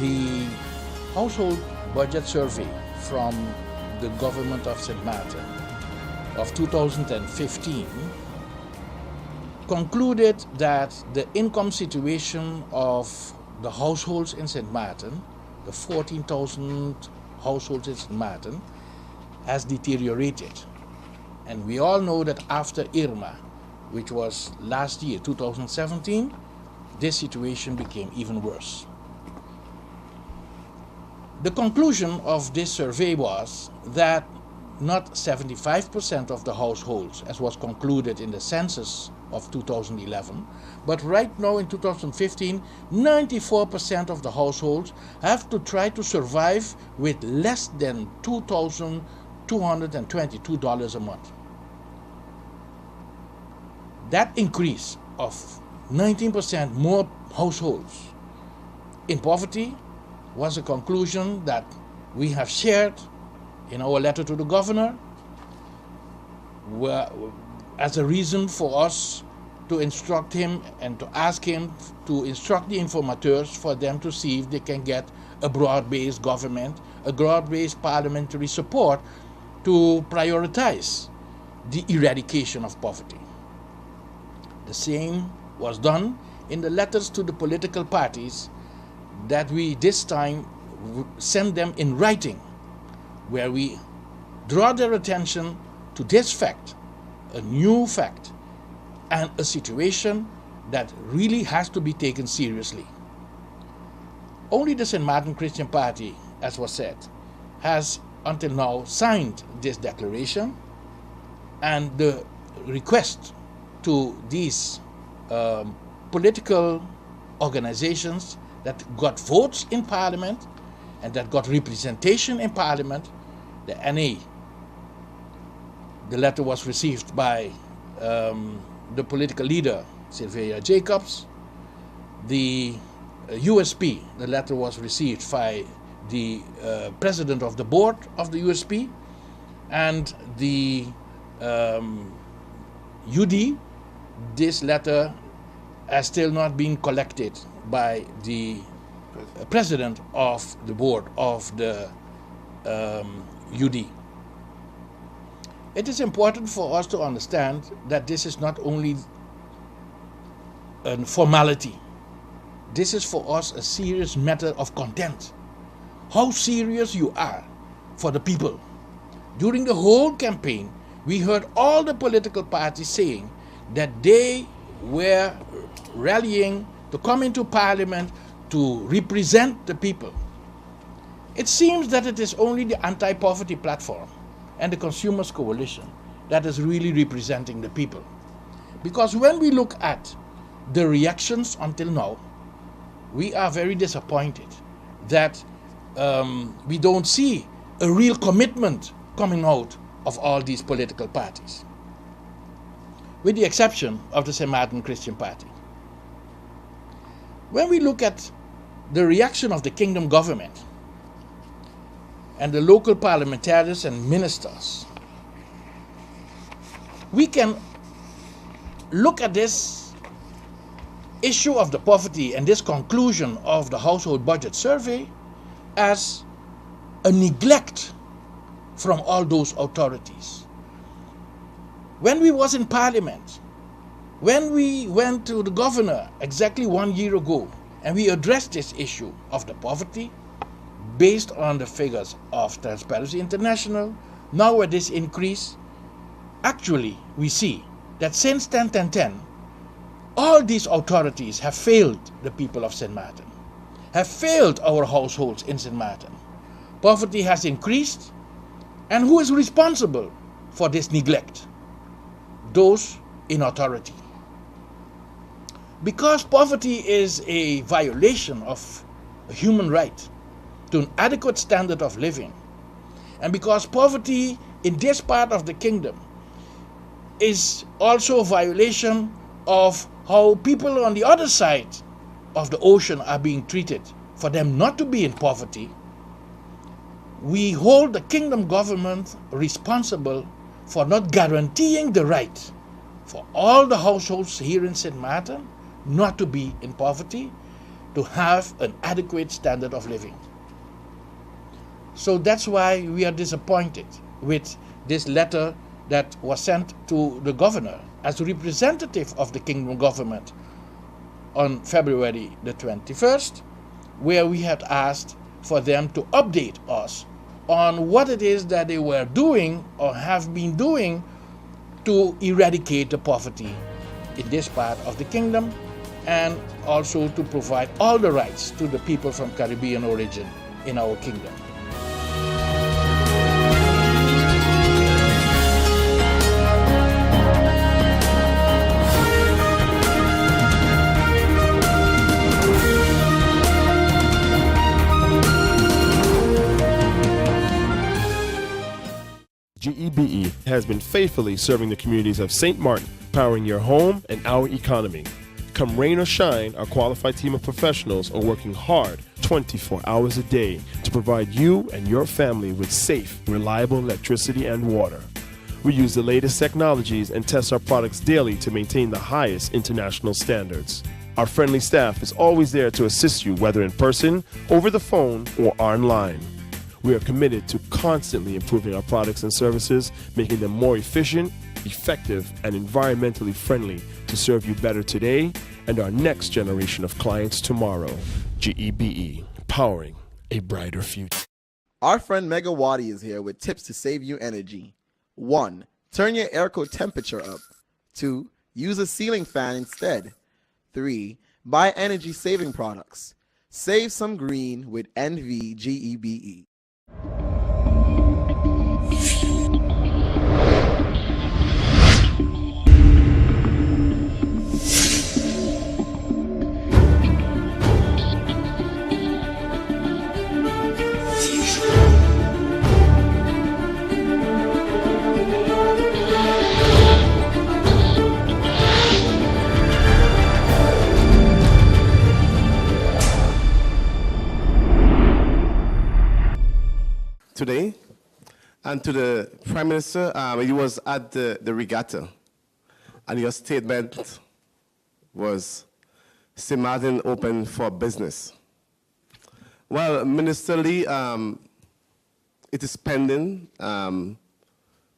the household budget survey from the government of St. Martin of 2015 concluded that the income situation of the households in St. Martin, the 14,000 households in St. Martin, has deteriorated. And we all know that after Irma, which was last year, 2017, this situation became even worse. The conclusion of this survey was that not 75% of the households, as was concluded in the census of 2011, but right now in 2015, 94% of the households have to try to survive with less than $2,222 a month. That increase of 19% more households in poverty was a conclusion that we have shared in our letter to the governor as a reason for us to instruct him and to ask him to instruct the informateurs for them to see if they can get a broad-based government, a broad-based parliamentary support to prioritize the eradication of poverty. The same was done in the letters to the political parties that we this time send them in writing, where we draw their attention to this fact, a new fact, and a situation that really has to be taken seriously. Only the St. Martin Christian Party, as was said, has until now signed this declaration, and the request to these political organizations that got votes in Parliament and that got representation in Parliament, the NA. The letter was received by the political leader, Sylvia Jacobs. The USP, the letter was received by the president of the board of the USP, and the UD. This letter has still not been collected by the president of the board of the UD. It is important for us to understand that this is not only a formality. This is for us a serious matter of content. How serious you are for the people. During the whole campaign, we heard all the political parties saying that they were rallying to come into Parliament to represent the people. It seems that it is only the anti-poverty platform and the Consumers Coalition that is really representing the people. Because when we look at the reactions until now, we are very disappointed that we don't see a real commitment coming out of all these political parties, with the exception of the St. Martin Christian Party. When we look at the reaction of the kingdom government and the local parliamentarians and ministers, we can look at this issue of the poverty and this conclusion of the household budget survey as a neglect from all those authorities. When we was in Parliament, when we went to the governor exactly 1 year ago and we addressed this issue of the poverty based on the figures of Transparency International, now with this increase, actually we see that since 10-10-10, all these authorities have failed the people of St. Martin, have failed our households in St. Martin. Poverty has increased, and who is responsible for this neglect? Those in authority. Because poverty is a violation of a human right to an adequate standard of living, and because poverty in this part of the kingdom is also a violation of how people on the other side of the ocean are being treated, for them not to be in poverty, we hold the kingdom government responsible for not guaranteeing the right for all the households here in St. Martin not to be in poverty, to have an adequate standard of living. So that's why we are disappointed with this letter that was sent to the governor as a representative of the kingdom government on February the 21st, where we had asked for them to update us on what it is that they were doing or have been doing to eradicate the poverty in this part of the kingdom, and also to provide all the rights to the people from Caribbean origin in our kingdom. GEBE has been faithfully serving the communities of St. Martin, powering your home and our economy. Come rain or shine, our qualified team of professionals are working hard 24 hours a day to provide you and your family with safe, reliable electricity and water. We use the latest technologies and test our products daily to maintain the highest international standards. Our friendly staff is always there to assist you, whether in person, over the phone, or online. We are committed to constantly improving our products and services, making them more efficient, effective, and environmentally friendly to serve you better today and our next generation of clients tomorrow. GEBE, powering a brighter future. Our friend Mega Wadi is here with tips to save you energy. 1. Turn your airco temperature up. 2. Use a ceiling fan instead. 3. Buy energy-saving products. Save some green with NVGEBE. Today, and to the Prime Minister, he was at the regatta, and your statement was, St. Martin open for business. Well, Minister Lee, it is pending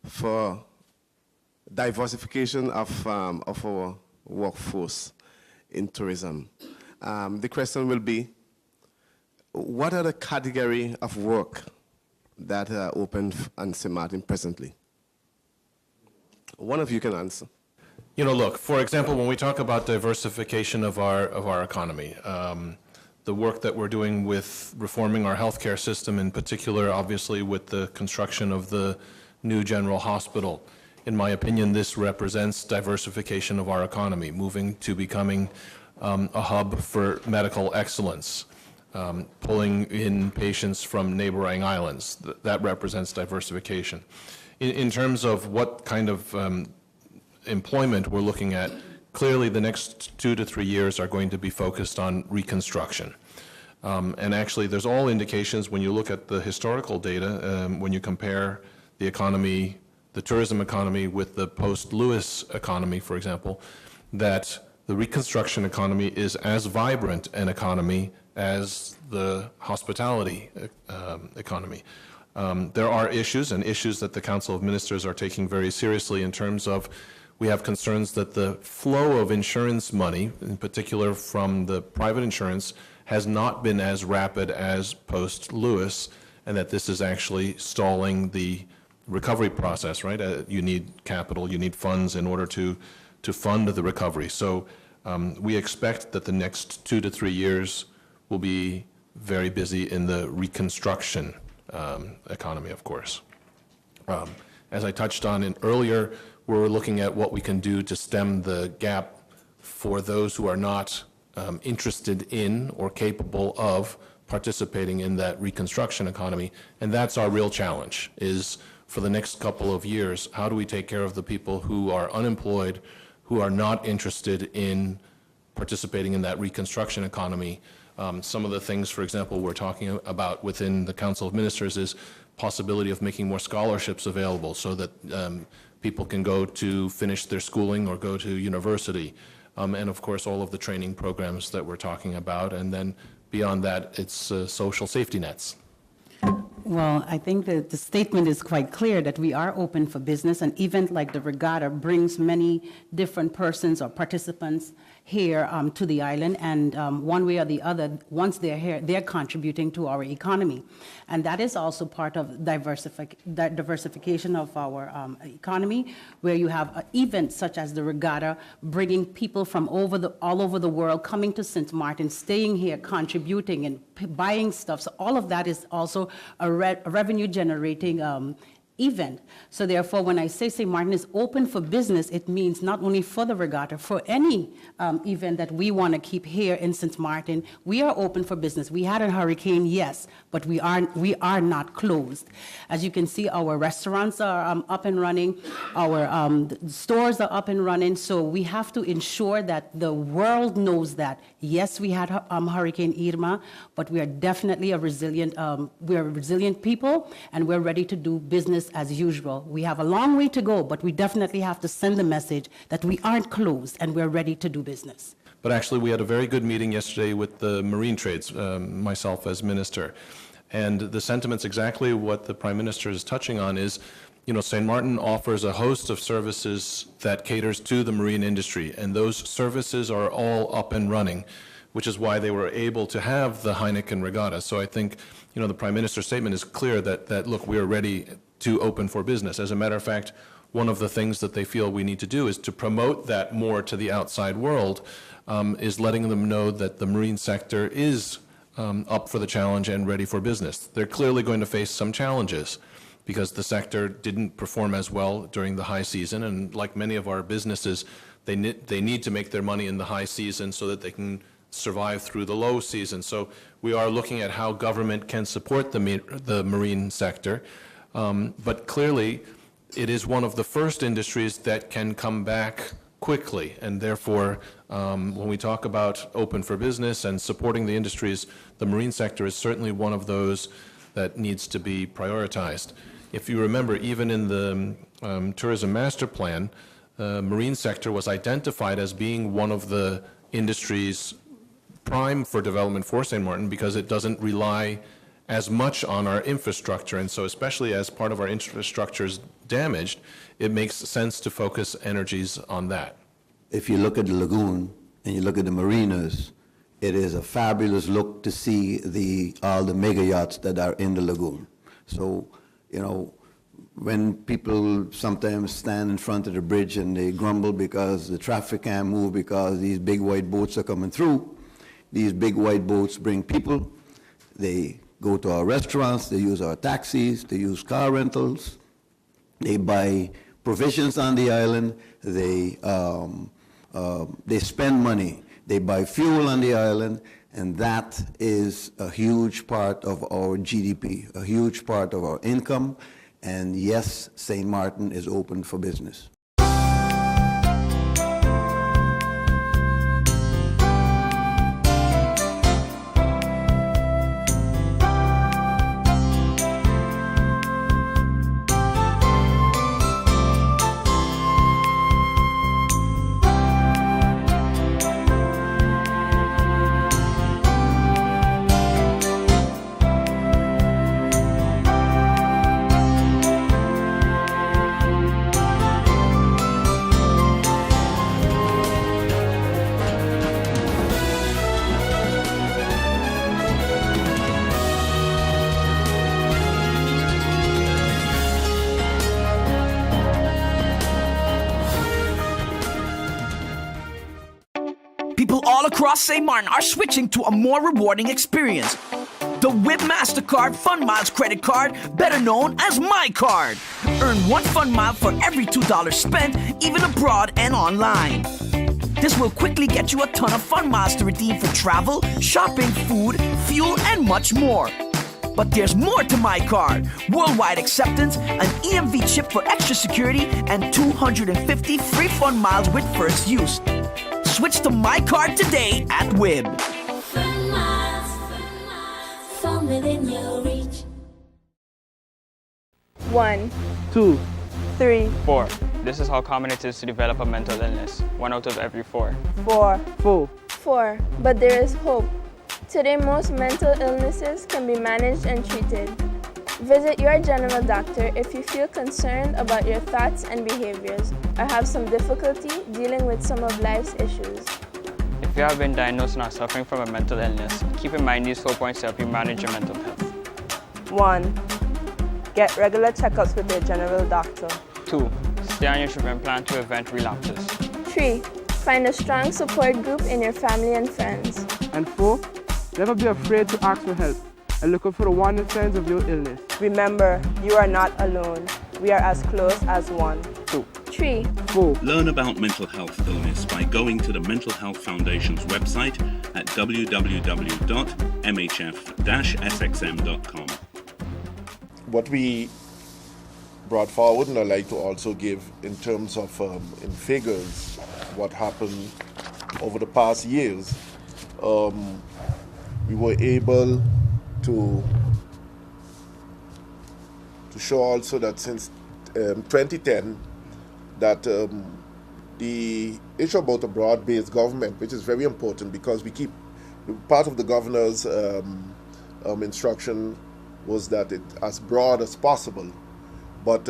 for diversification of our workforce in tourism. The question will be, what are the category of work that are open on St. Martin presently? One of you can answer. You know, look, for example, when we talk about diversification of our economy, the work that we're doing with reforming our healthcare system, in particular, obviously, with the construction of the new general hospital, in my opinion, this represents diversification of our economy, moving to becoming a hub for medical excellence. Pulling in patients from neighboring islands. That represents diversification. In terms of what kind of employment we're looking at, clearly the next 2 to 3 years are going to be focused on reconstruction. And actually, there's all indications when you look at the historical data, when you compare the economy, the tourism economy with the post-Lewis economy, for example, that the reconstruction economy is as vibrant an economy as the hospitality economy. There are issues that the Council of Ministers are taking very seriously in terms of we have concerns that the flow of insurance money, in particular from the private insurance, has not been as rapid as post-Lewis, and that this is actually stalling the recovery process, right? You need capital, you need funds in order to fund the recovery. So we expect that the next 2 to 3 years will be very busy in the reconstruction economy, of course. As I touched on earlier, we're looking at what we can do to stem the gap for those who are not interested in or capable of participating in that reconstruction economy. And that's our real challenge, is for the next couple of years, how do we take care of the people who are unemployed, who are not interested in participating in that reconstruction economy. Some of the things, for example, we're talking about within the Council of Ministers is possibility of making more scholarships available so that people can go to finish their schooling or go to university. and of course all of the training programs that we're talking about, and then beyond that, it's social safety nets. Well, I think that the statement is quite clear that we are open for business. An event like the regatta brings many different persons or participants here to the island, and one way or the other, once they're here, they're contributing to our economy. And that is also part of diversification of our economy, where you have events such as the regatta, bringing people from all over the world coming to St. Martin, staying here, contributing and buying stuff. So all of that is also a revenue generating event. So therefore, when I say St. Martin is open for business, it means not only for the regatta, for any event that we want to keep here in St. Martin, we are open for business. We had a hurricane, yes, but we are not closed. As you can see, our restaurants are up and running, our stores are up and running, so we have to ensure that the world knows that, yes, we had Hurricane Irma, but we are definitely a resilient people, and we're ready to do business as usual. We have a long way to go, but we definitely have to send the message that we aren't closed and we're ready to do business. But actually, we had a very good meeting yesterday with the marine trades, myself as minister. And the sentiment's exactly what the Prime Minister is touching on is, St. Martin offers a host of services that caters to the marine industry, and those services are all up and running, which is why they were able to have the Heineken Regatta. So I think, the Prime Minister's statement is clear that look, we are ready to open for business. As a matter of fact, one of the things that they feel we need to do is to promote that more to the outside world, is letting them know that the marine sector is up for the challenge and ready for business. They're clearly going to face some challenges because the sector didn't perform as well during the high season, and like many of our businesses, they need to make their money in the high season so that they can survive through the low season. So we are looking at how government can support the marine sector. But clearly, it is one of the first industries that can come back quickly, and therefore, when we talk about open for business and supporting the industries, the marine sector is certainly one of those that needs to be prioritized. If you remember, even in the Tourism Master Plan, the marine sector was identified as being one of the industries prime for development for St. Martin because it doesn't rely as much on our infrastructure, and so especially as part of our infrastructure is damaged, it makes sense to focus energies on that. If you look at the lagoon and you look at the marinas, it is a fabulous look to see all the mega yachts that are in the lagoon. So, when people sometimes stand in front of the bridge and they grumble because the traffic can't move because these big white boats are coming through, these big white boats bring people, they go to our restaurants, they use our taxis, they use car rentals, they buy provisions on the island, they spend money, they buy fuel on the island, and that is a huge part of our GDP, a huge part of our income, and yes, St. Martin is open for business. People all across St. Martin are switching to a more rewarding experience. The WIB MasterCard Fun Miles credit card, better known as My Card. Earn 1 fun mile for every $2 spent, even abroad and online. This will quickly get you a ton of fun miles to redeem for travel, shopping, food, fuel, and much more. But there's more to My Card. Worldwide acceptance, an EMV chip for extra security, and 250 free fun miles with first use. Switch to My Card today at WIB. Fun miles, fun within your reach. 1, 2, 3, 4. This is how common it is to develop a mental illness, 1 out of every 4. 4. But there is hope. Today, most mental illnesses can be managed and treated. Visit your general doctor if you feel concerned about your thoughts and behaviors or have some difficulty dealing with some of life's issues. If you have been diagnosed and are suffering from a mental illness, keep in mind these 4 points to help you manage your mental health. 1. Get regular checkups with your general doctor. 2. Stay on your treatment plan to prevent relapses. 3. Find a strong support group in your family and friends. And 4. Never be afraid to ask for help and look out for the warning signs of your illness. Remember, you are not alone. We are as close as one. 2. 3. 4. Learn about mental health illness by going to the Mental Health Foundation's website at www.mhf-sxm.com. What we brought forward, and I'd like to also give in terms of in figures what happened over the past years. We were able to show also that since 2010 that the issue about a broad-based government, which is very important because we keep part of the governor's instruction was that it as broad as possible, but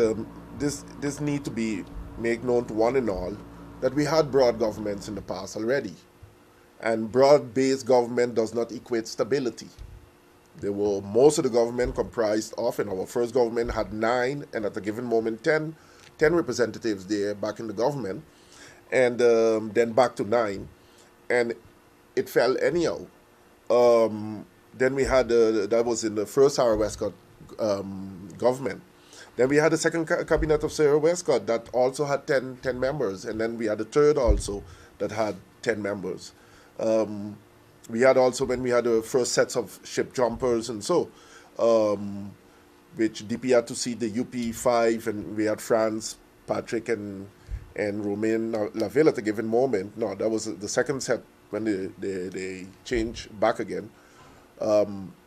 this need to be made known to one and all that we had broad governments in the past already, and broad-based government does not equate stability. There were most of the government comprised of, and our first government had 9, and at a given moment 10 representatives there back in the government, and then back to 9, and it fell anyhow. Then we had, that was in the first Sarah Westcott government. Then we had the second cabinet of Sarah Westcott that also had 10 members, and then we had the third also that had 10 members. We had also, when we had the first sets of ship jumpers and so, which DP had to see the UP5, and we had France, Patrick, and Romain Laville at a given moment. No, that was the second set when they changed back again.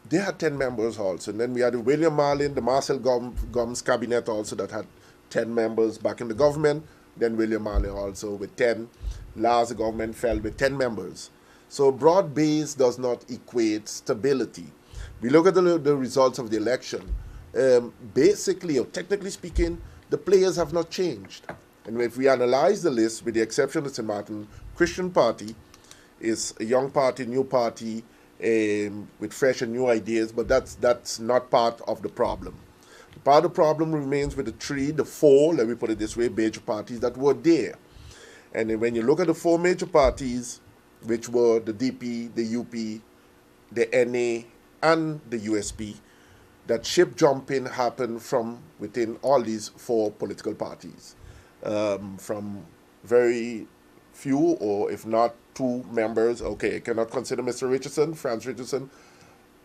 They had 10 members also. And then we had William Marlin, the Marcel Gomes cabinet also that had 10 members back in the government. Then William Marlin also with 10. Last, the government fell with 10 members. So broad base does not equate stability. We look at the results of the election. Basically, or technically speaking, the players have not changed. And if we analyze the list, with the exception of St. Martin Christian Party, is a young party, new party, with fresh and new ideas, but that's not part of the problem. Part of the problem remains with the 4, let me put it this way, major parties that were there. And then when you look at the 4 major parties, which were the DP, the UP, the NA, and the USP, that ship jumping happened from within all these 4 political parties. From very few, or if not 2 members. Okay, I cannot consider Mr. Richardson, Franz Richardson,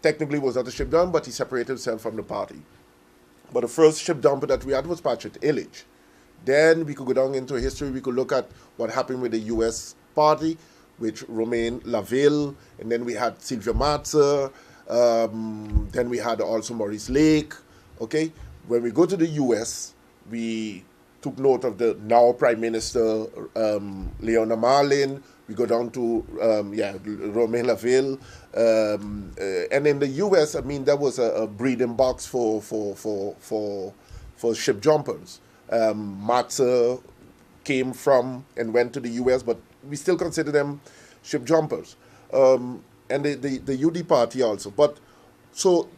technically was not a ship dump, but he separated himself from the party. But the first ship dumper that we had was Patrick Illich. Then we could go down into history, we could look at what happened with the US party, which Romain Laville, and then we had Sylvia Matzer, then we had also Maurice Lake, okay? When we go to the US, we took note of the now Prime Minister, Leona Marlin. We go down to, Romain Laville. And in the US, I mean, that was a breeding box for ship jumpers. Matzer came from and went to the US, but we still consider them ship jumpers. And the UD party also. But so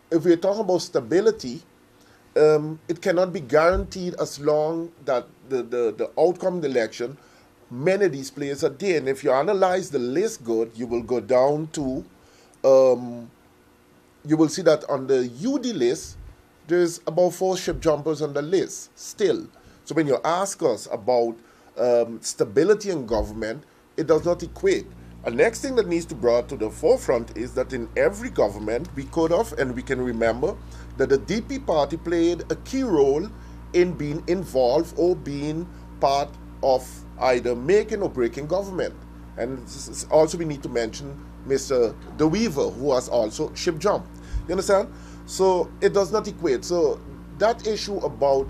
if we're talking about stability, it cannot be guaranteed as long that the outcome of the election, many of these players are there. And if you analyze the list good, you will go down to, you will see that on the UD list, there's about 4 ship jumpers on the list still. So when you ask us about stability in government, it does not equate. The next thing that needs to be brought to the forefront is that in every government, we could have, and we can remember, that the DP party played a key role in being involved or being part of either making or breaking government. And also we need to mention Mr. De Weaver, who has also ship jumped. You understand? So it does not equate. So that issue about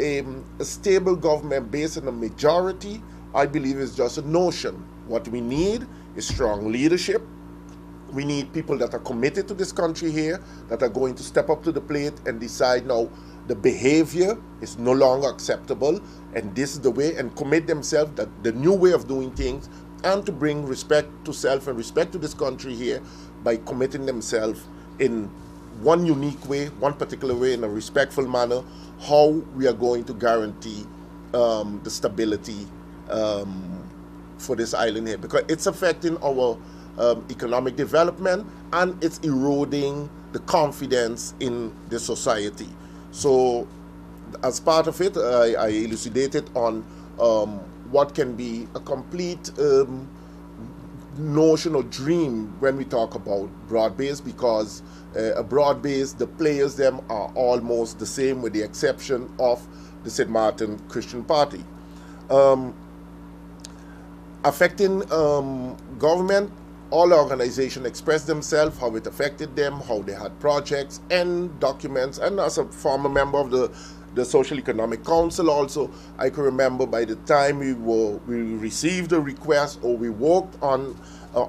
a stable government based on a majority, I believe, is just a notion. What we need is strong leadership. We need people that are committed to this country here, that are going to step up to the plate and decide now the behavior is no longer acceptable and this is the way, and commit themselves that the new way of doing things, and to bring respect to self and respect to this country here by committing themselves in one unique way, one particular way, in a respectful manner, how we are going to guarantee the stability for this island here, because it's affecting our economic development and it's eroding the confidence in the society. So as part of it, I elucidated on what can be a complete notion or dream when we talk about broad-based, because a broad-based, the players them are almost the same with the exception of the St. Martin Christian Party. Affecting government, all organizations expressed themselves, how it affected them, how they had projects and documents. And as a former member of the Social Economic Council also, I can remember by the time we received a request or we worked on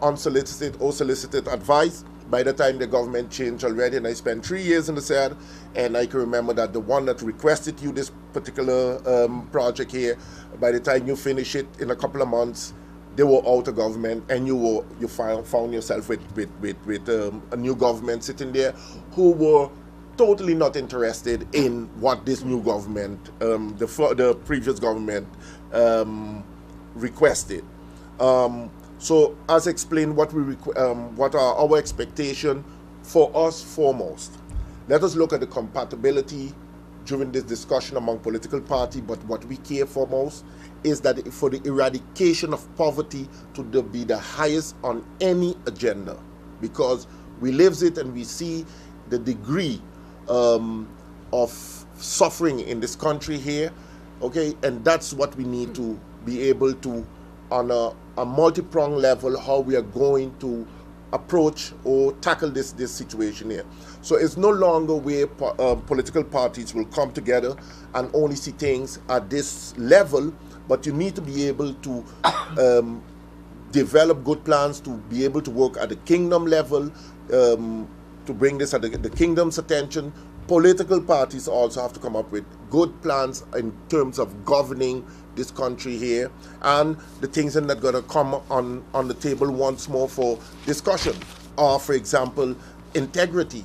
unsolicited or solicited advice, by the time the government changed already, and I spent 3 years in the SED, and I can remember that the one that requested you this particular project here, by the time you finish it in a couple of months, they were out of government, and you found yourself with a new government sitting there who were totally not interested in what this new government, the previous government, requested. So, as explained, what are our expectations for us foremost? Let us look at the compatibility during this discussion among political parties, but what we care for most is that for the eradication of poverty to be the highest on any agenda, because we live it and we see the degree of suffering in this country here, okay, and that's what we need to be able to, on a multi-pronged level, how we are going to approach or tackle this situation here. So it's no longer where political parties will come together and only see things at this level, but you need to be able to develop good plans, to be able to work at the kingdom level, to bring this at the kingdom's attention. Political parties also have to come up with good plans in terms of governing this country here, and the things that are going to come on the table once more for discussion are, for example, integrity.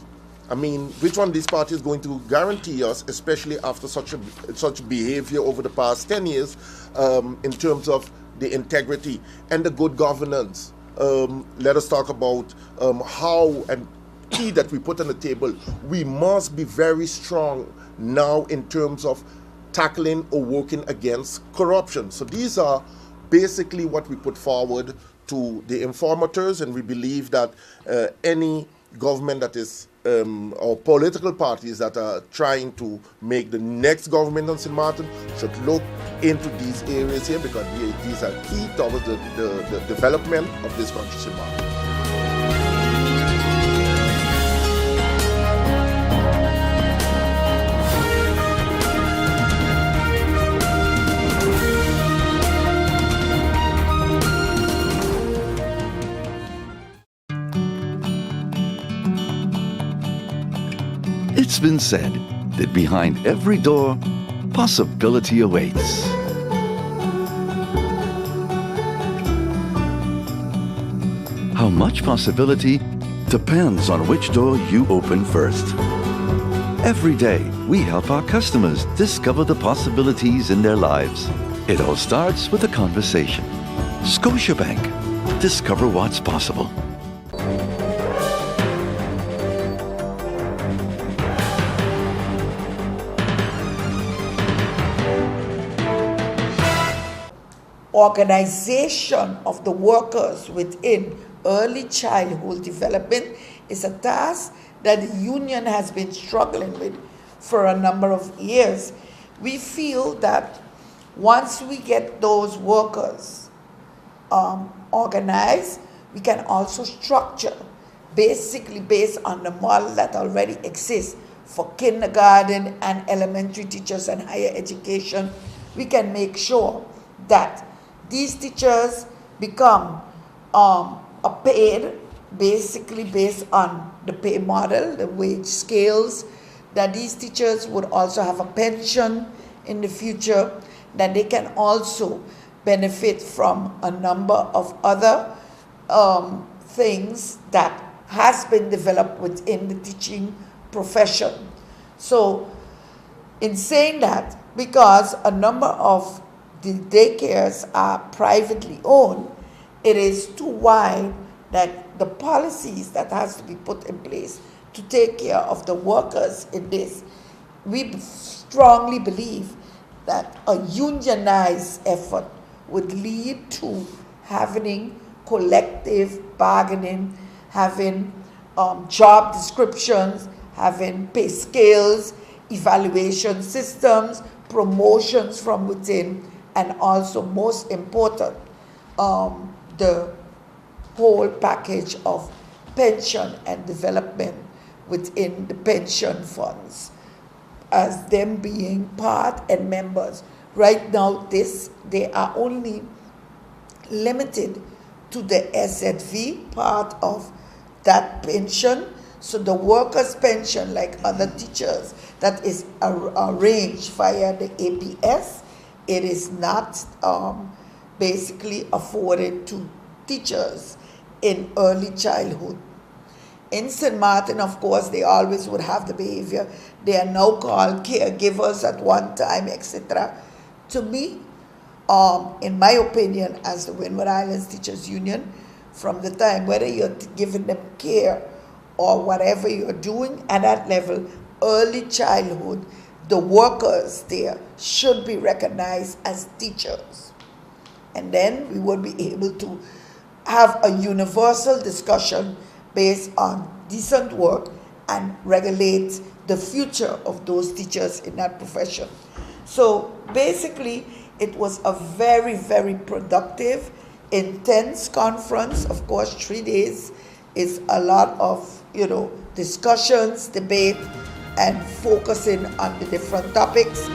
I mean, which one of these parties is going to guarantee us, especially after such behavior over the past 10 years, in terms of the integrity and the good governance? Let us talk about how and key that we put on the table. We must be very strong now in terms of tackling or working against corruption. So these are basically what we put forward to the informators, and we believe that any government that is or political parties that are trying to make the next government on St. Martin should look into these areas here, because these are key towards the development of this country, St. Martin. It's been said that behind every door, possibility awaits. How much possibility depends on which door you open first. Every day, we help our customers discover the possibilities in their lives. It all starts with a conversation. Scotiabank. Discover what's possible. Organization of the workers within early childhood development is a task that the union has been struggling with for a number of years. We feel that once we get those workers organized, we can also structure basically based on the model that already exists for kindergarten and elementary teachers and higher education, we can make sure that these teachers become a paid, basically based on the pay model, the wage scales, that these teachers would also have a pension in the future, that they can also benefit from a number of other things that has been developed within the teaching profession. So in saying that, because a number of the daycares are privately owned, it is too wide that the policies that has to be put in place to take care of the workers in this, we strongly believe that a unionized effort would lead to having collective bargaining, having job descriptions, having pay scales, evaluation systems, promotions from within, and also, most important, the whole package of pension and development within the pension funds, as them being part and members. Right now, they are only limited to the SZV part of that pension. So the workers' pension, like other teachers, that is arranged via the APS, it is not basically afforded to teachers in early childhood. In St. Martin, of course, they always would have the behavior. They are now called caregivers at one time, etc. To me, in my opinion, as the Windward Islands Teachers Union, from the time, whether you're giving them care or whatever you're doing at that level, early childhood, the workers there should be recognized as teachers. And then we would be able to have a universal discussion based on decent work and regulate the future of those teachers in that profession. So basically, it was a very, very productive, intense conference. Of course, 3 days is a lot of, discussions, debate, and focusing on the different topics.